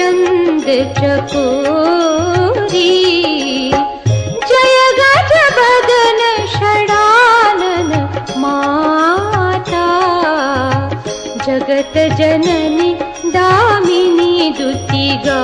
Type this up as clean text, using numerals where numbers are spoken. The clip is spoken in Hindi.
चंद चकोरी। जय गज बदन षडानन माता, जगत जननी दामिनी दुति गा